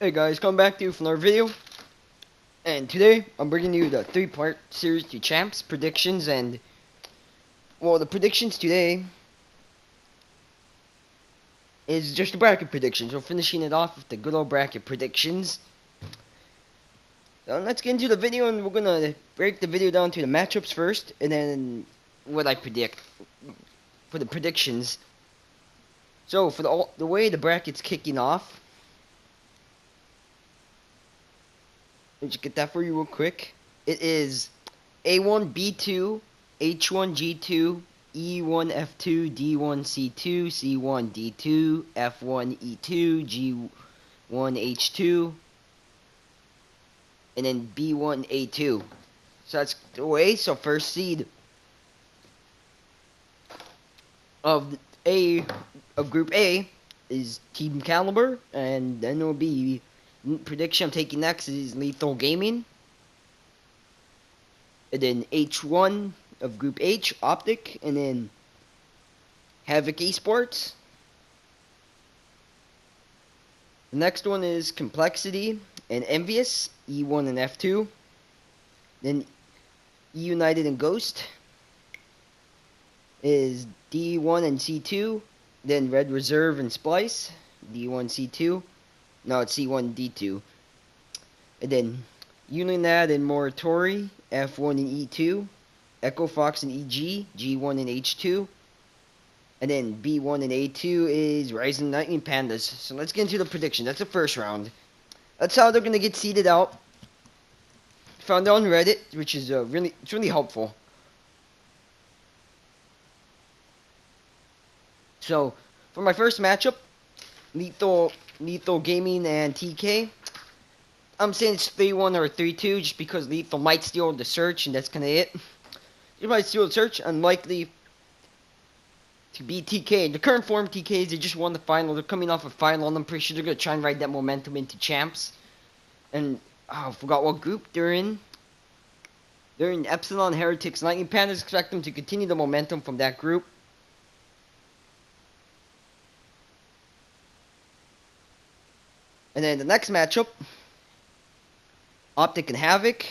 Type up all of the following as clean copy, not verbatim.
Hey guys, come back to you for another video. And today, I'm bringing you the 3-part series to champs, predictions, and... Well, the predictions today is just the bracket predictions. We're finishing it off with the good old bracket predictions. So let's get into the video, and we're gonna break the video down to the matchups first, and then what I predict for the predictions. So, for the way the bracket's kicking off, let me just get that for you real quick. It is A1, B2, H1, G2, E1, F2, D1, C2, C1, D2, F1, E2, G1, H2, and then B1, A2. So that's the way. So first seed of Group A is Team Caliber, and then it will be prediction I'm taking next is Lethal Gaming. And then H1 of Group H, Optic, and then Havoc Esports. The next one is Complexity and Envious, E1 and F2. Then E United and Ghost is D1 and C2. Then Red Reserve and Splice, D1, C2. No, it's C1, D2. And then Unilad and Moratori, F1 and E2. Echo Fox and EG, G1 and H2. And then B1 and A2 is Rising Lightning Pandas. So let's get into the prediction. That's the first round. That's how they're going to get seeded out. Found it on Reddit, which is really helpful. So, for my first matchup, Lethal Gaming and TK. I'm saying it's 3-1 or 3-2 just because Lethal might steal the search, and that's kind of it. They might steal the search, unlikely to beat TK. In the current form, TK, they just won the final. They're coming off a final, and I'm pretty sure they're going to try and ride that momentum into champs. And I forgot what group they're in. They're in Epsilon Heretics. Lightning Pandas, expect them to continue the momentum from that group. And then the next matchup, Optic and Havoc.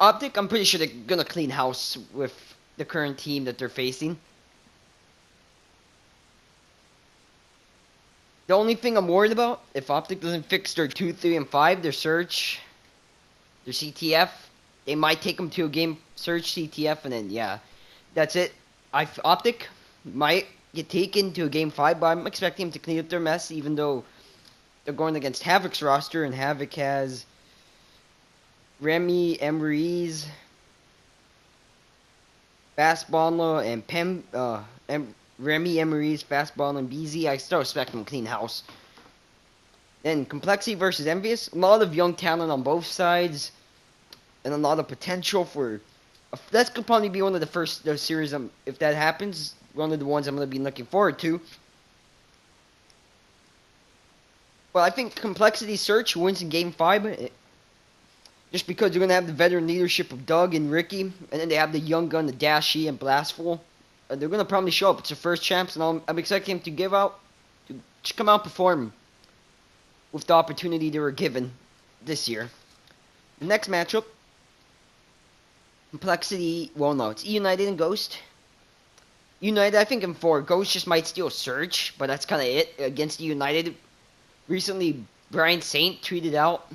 Optic, I'm pretty sure they're going to clean house with the current team that they're facing. The only thing I'm worried about, if Optic doesn't fix their 2, 3, and 5, their Search, their CTF, they might take them to a game Search, CTF, and then, yeah, that's it. Optic might get taken to a game 5, but I'm expecting them to clean up their mess, even though they're going against Havoc's roster, and Havoc has Remy, Emery's, Fastball, and Remy, Emery's, Fastball, and BZ. I still expect them to clean house. Then Complexity versus Envious. A lot of young talent on both sides, and a lot of potential for. That could probably be one of the first series. If that happens, one of the ones I'm going to be looking forward to. Well, I think Complexity Search wins in Game 5. Just because they're going to have the veteran leadership of Doug and Ricky. And then they have the young gun, the Dashy and Blastful. They're going to probably show up. It's their first champs. And I'm expecting them to come out perform with the opportunity they were given this year. The next matchup. Complexity. Well, no. It's E United and Ghost. United, I think in 4. Ghost just might steal Surge. But that's kind of it against United. Recently, Brian Saint tweeted out,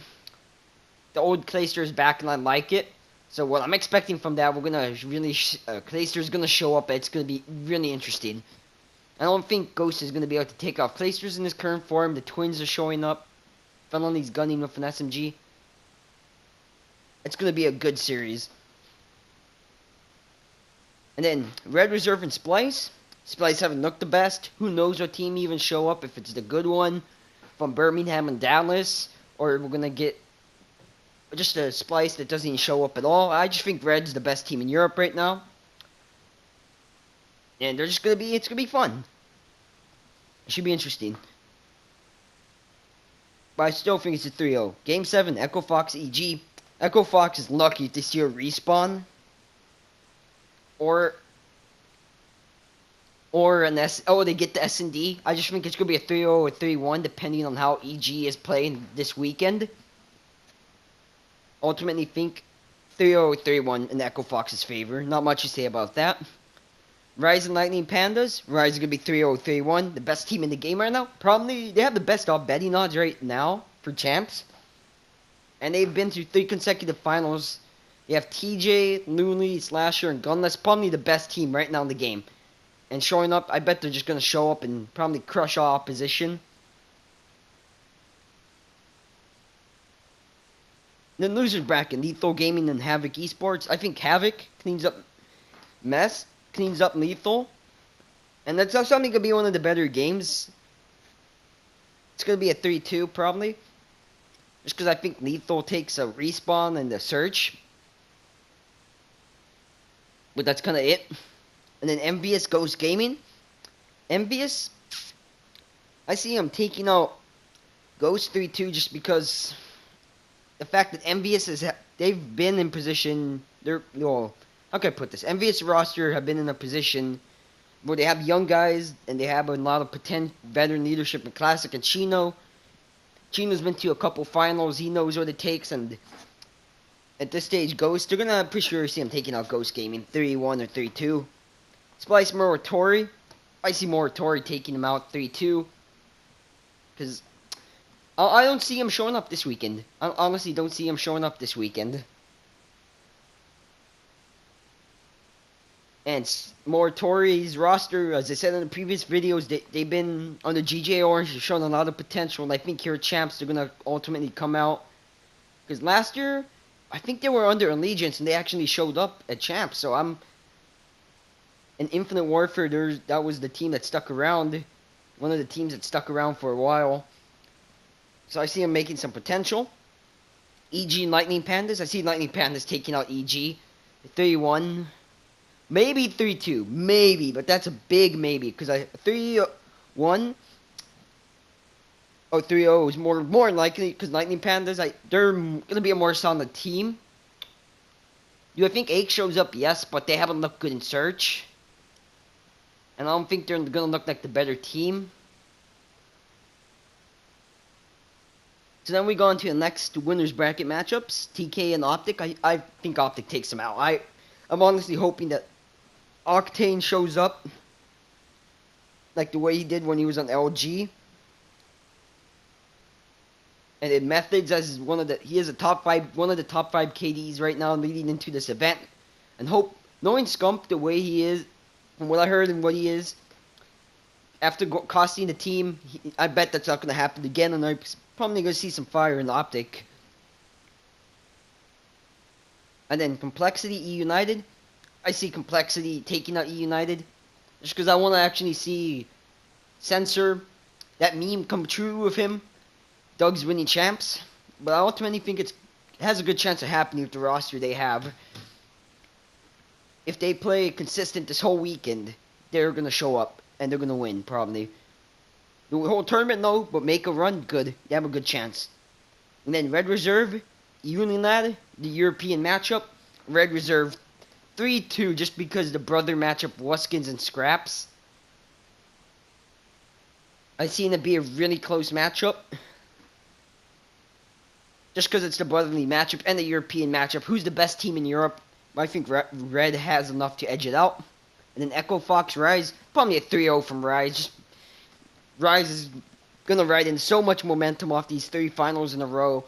the old Clayster is back and I like it. So what I'm expecting from that, we're going to really, Clayster's going to show up. It's going to be really interesting. I don't think Ghost is going to be able to take off Clayster's in his current form. The Twins are showing up. Felony's gunning with an SMG. It's going to be a good series. And then Red Reserve and Splice. Splice haven't looked the best. Who knows what team even show up, if it's the good one from Birmingham and Dallas, or we're going to get just a Splice that doesn't even show up at all. I just think Red's the best team in Europe right now. And they're just going to be, it's going to be fun. It should be interesting. But I still think it's a 3-0. Game 7, Echo Fox EG. Echo Fox is lucky to see a respawn. Or or an S. Oh, they get the S&D. I just think it's gonna be a 3-0 or 3-1 depending on how EG is playing this weekend. Ultimately, think 3-0 or 3-1 in Echo Fox's favor. Not much to say about that. Rise and Lightning Pandas. Rise is gonna be 3-0 or 3-1. The best team in the game right now. Probably they have the best betting odds right now for champs. And they've been through 3 consecutive finals. They have TJ, Looney, Slasher, and Gunless. Probably the best team right now in the game. And showing up, I bet they're just going to show up and probably crush all opposition. Then losers bracket, Lethal Gaming and Havoc Esports. I think Havoc cleans up mess, cleans up Lethal. And that's also going to be one of the better games. It's going to be a 3-2 probably. Just because I think Lethal takes a respawn and a search. But that's kind of it. And then Envious Ghost Gaming. Envious, I see him taking out Ghost 3-2 just because the fact that Envious they've been in position. Well, how can I put this? Envious roster have been in a position where they have young guys and they have a lot of potential veteran leadership in Classic. And Chino's been to a couple finals. He knows what it takes. And at this stage, Ghost, they're gonna pretty sure see him taking out Ghost Gaming 3-1 or 3-2. Splice Moratori. I see Moratori taking him out 3-2. Because I don't see him showing up this weekend. I honestly don't see him showing up this weekend. And Moratori's roster, as I said in the previous videos, they've been under GJ Orange. They've shown a lot of potential. And I think here at Champs, they're going to ultimately come out. Because last year, I think they were under Allegiance and they actually showed up at Champs. So I'm... In Infinite Warfare, that was the team that stuck around. One of the teams that stuck around for a while. So I see him making some potential. EG Lightning Pandas. I see Lightning Pandas taking out EG. 3-1. Maybe 3-2. Maybe. But that's a big maybe. Because 3-1 or 3-0 is more likely. Because Lightning Pandas, they're going to be a more solid team. Do I think Ake shows up? Yes. But they haven't looked good in Search. And I don't think they're going to look like the better team. So then we go on to the next winners bracket matchups. TK and Optic. I think Optic takes them out. I'm honestly hoping that Octane shows up. Like the way he did when he was on LG. And in Methods as he is one of the top 5 KDs right now leading into this event. And knowing Scump the way he is, from what I heard and what he is, after costing the team, I bet that's not going to happen again, and I'm probably going to see some fire in the Optic. And then Complexity, E United. I see Complexity taking out E United, just because I want to actually see Censor, that meme come true with him. Doug's winning champs, but I ultimately think it has a good chance of happening with the roster they have. If they play consistent this whole weekend, they're going to show up, and they're going to win, probably. The whole tournament, no, but make a run, good. They have a good chance. And then Red Reserve, Unilad, the European matchup. Red Reserve, 3-2, just because the brother matchup, Wuskins and Scraps. I seen it be a really close matchup. Just because it's the brotherly matchup and the European matchup. Who's the best team in Europe? I think Red has enough to edge it out. And then Echo Fox Rise, probably a 3-0 from Rise. Just Rise is going to ride in so much momentum off these 3 finals in a row.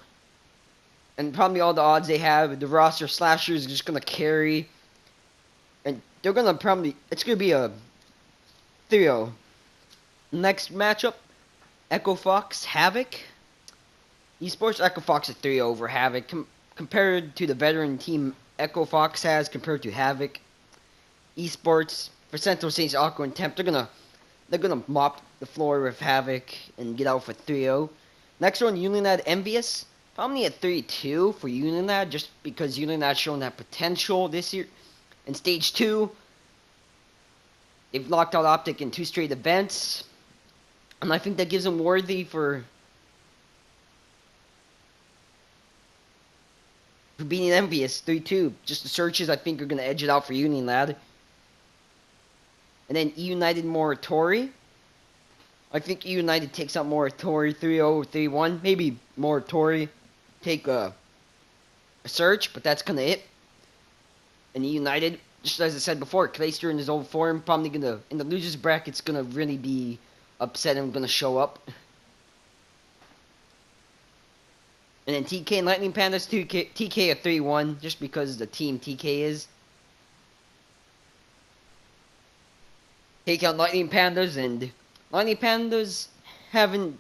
And probably all the odds they have, the roster slashers are just going to carry. And they're going to probably, it's going to be a 3-0. Next matchup, Echo Fox Havoc. Esports, Echo Fox is 3-0 over Havoc. Compared to the veteran team Echo Fox has compared to Havoc. Esports, for Central Saints, Aqua, and Temp, they're gonna mop the floor with Havoc and get out for 3-0. Next one, Unilad Envious. Probably a 3-2 for Unilad, just because Unilad shown that potential this year. In Stage 2, they've locked out Optic in 2 straight events. And I think that gives them worthy for being Envious, 3-2. Just the searches, I think, are going to edge it out for Unilad. And then E United Moratori. I think E United takes out Moratori 3-0, 3-1. Maybe Moratori take a search, but that's kind of it. And E United, just as I said before, Clayster in his old form, probably gonna in the losers bracket's gonna really be upset and gonna show up. And then TK and Lightning Pandas, TK a 3-1, just because the team TK is. Take out Lightning Pandas, and Lightning Pandas haven't,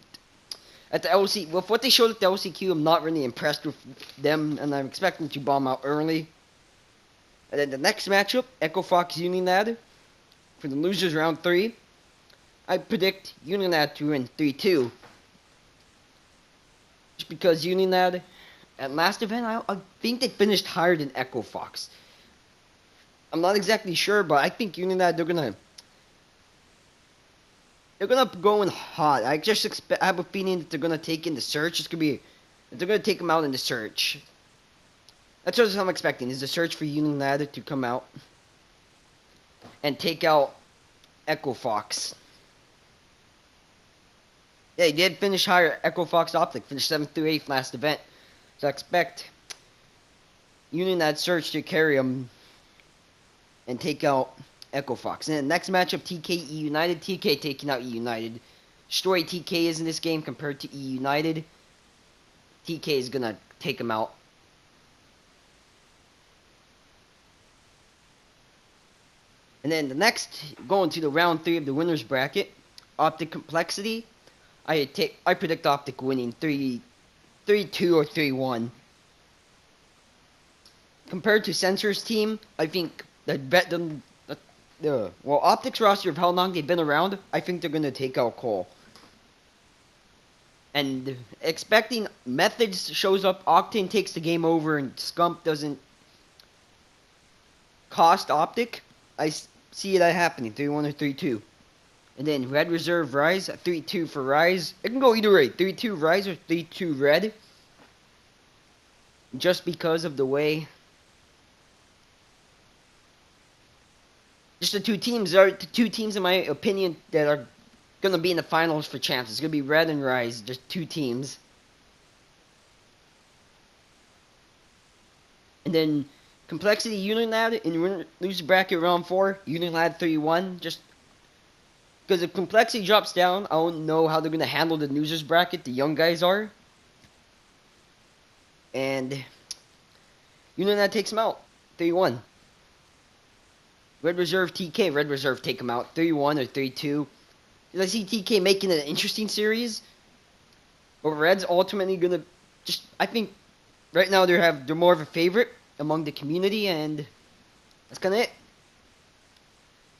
at the LC, with what they showed at the LCQ, I'm not really impressed with them, and I'm expecting to bomb out early. And then the next matchup, Echo Fox Unilad, for the losers round 3. I predict Unilad to win 3-2. Just because Unilad, at last event, I think they finished higher than Echo Fox. I'm not exactly sure, but I think Unilad, they're gonna go in hot. I have a feeling that they're gonna take in the search. They're gonna take them out in the search. That's what I'm expecting, is the search for Unilad to come out and take out Echo Fox. Yeah, he did finish higher. Echo Fox Optic finished 7th through 8th last event. So I expect Unilad search to carry him and take out Echo Fox. And the next matchup, TK E United. TK taking out E United. Destroy TK is in this game compared to E United. TK is gonna take him out. And then the next, going to the round 3 of the winners bracket, Optic Complexity. I predict Optic winning 3-2 or 3-1. Compared to Censor's team, I think Optic's roster of how long they've been around, I think they're gonna take out Cole. And expecting Methods shows up, Octane takes the game over, and Scump doesn't cost Optic. I see that happening, 3-1 or 3-2. And then Red Reserve Rise, 3-2 for Rise. It can go either way, 3-2 Rise or 3-2 Red. Just because of the way. Just the two teams in my opinion that are gonna be in the finals for champs. It's gonna be Red and Rise, just two teams. And then Complexity Unilad in loser bracket round 4, Unilad 3-1. Just because if Complexity drops down, I don't know how they're gonna handle the losers bracket. The young guys are, and Unilad takes them out 3-1. Red Reserve TK, Red Reserve take them out 3-1 or 3-2. I see TK making an interesting series, but Red's ultimately gonna I think right now they're more of a favorite among the community, and that's kind of it.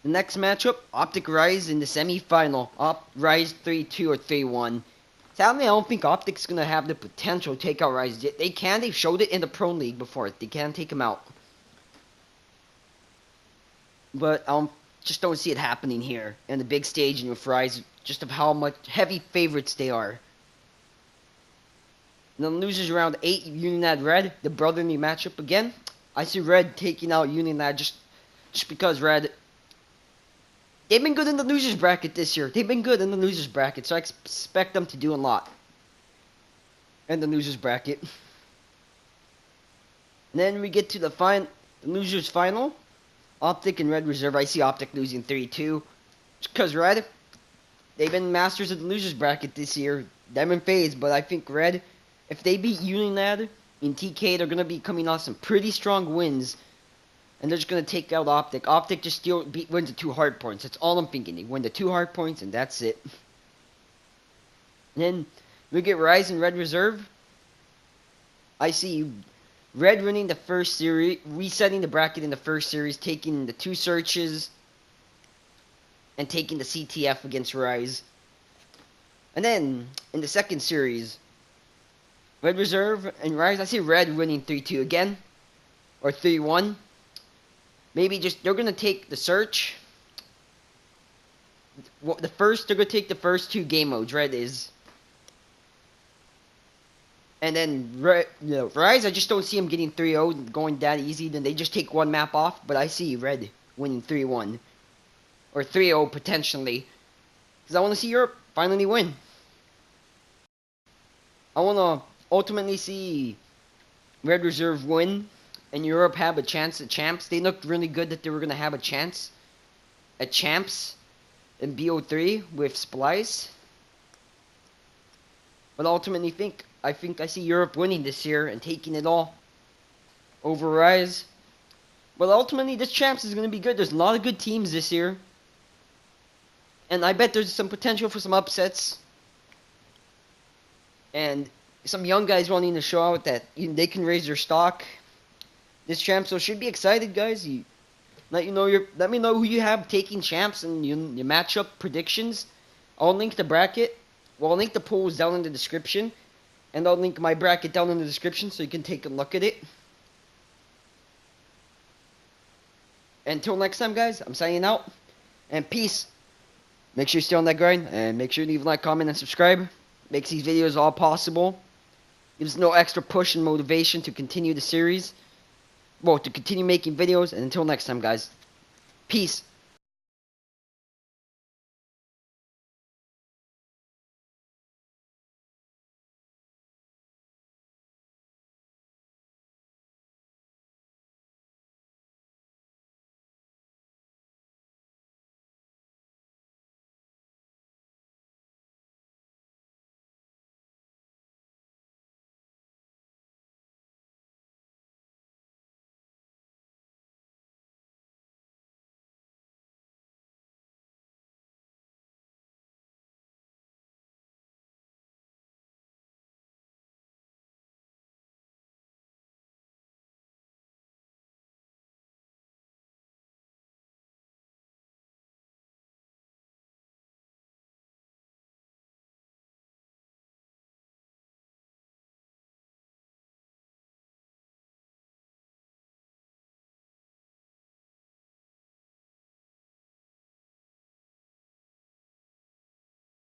The next matchup, Optic Rise in the semi-final. Rise 3-2 or 3-1. Sadly, I don't think Optic's gonna have the potential to take out Rise. They can. They've showed it in the Pro League before. They can take them out, but I just don't see it happening here in the big stage and with Rise. Just of how much heavy favorites they are. And then losers round 8, Unilad Red, the brotherly matchup again. I see Red taking out Unilad just because Red, they've been good in the losers bracket this year. They've been good in the losers bracket, so I expect them to do a lot in the losers bracket. And then we get to the losers final, Optic and Red Reserve. I see Optic losing 3-2 because Red, they've been masters of the losers bracket this year. Them and FaZe, but I think Red, if they beat Unilad in TK, they're going to be coming off some pretty strong wins. And they're just going to take out Optic. Optic just wins the 2 hard points. That's all I'm thinking. They win the 2 hard points, and that's it. And then we get Rise and Red Reserve. I see Red winning the first series, resetting the bracket in the first series, taking the 2 searches, and taking the CTF against Rise. And then, in the second series, Red Reserve and Rise, I see Red winning 3-2 again, or 3-1. Maybe they're going to take the search. They're going to take the first 2 game modes, Red is. And then, Rise, I just don't see them getting 3-0, going that easy. Then they just take 1 map off, but I see Red winning 3-1. or 3-0 potentially. Because I want to see Europe finally win. I want to ultimately see Red Reserve win and Europe have a chance at champs. They looked really good that they were going to have a chance at champs in BO3 with Splice. But ultimately I think I see Europe winning this year and taking it all over Rise. But ultimately this champs is going to be good. There's a lot of good teams this year. And I bet there's some potential for some upsets. And some young guys wanting to show out that they can raise their stock this champ. So should be excited, guys. Let me know who you have taking champs and your matchup predictions. I'll link the bracket. Well, I'll link the polls down in the description. And I'll link my bracket down in the description so you can take a look at it. Until next time, guys, I'm signing out. And peace. Make sure you stay on that grind. And make sure you leave a like, comment, and subscribe. Makes these videos all possible. Gives no extra push and motivation to continue the series. Well, to continue making videos. And until next time, guys. Peace.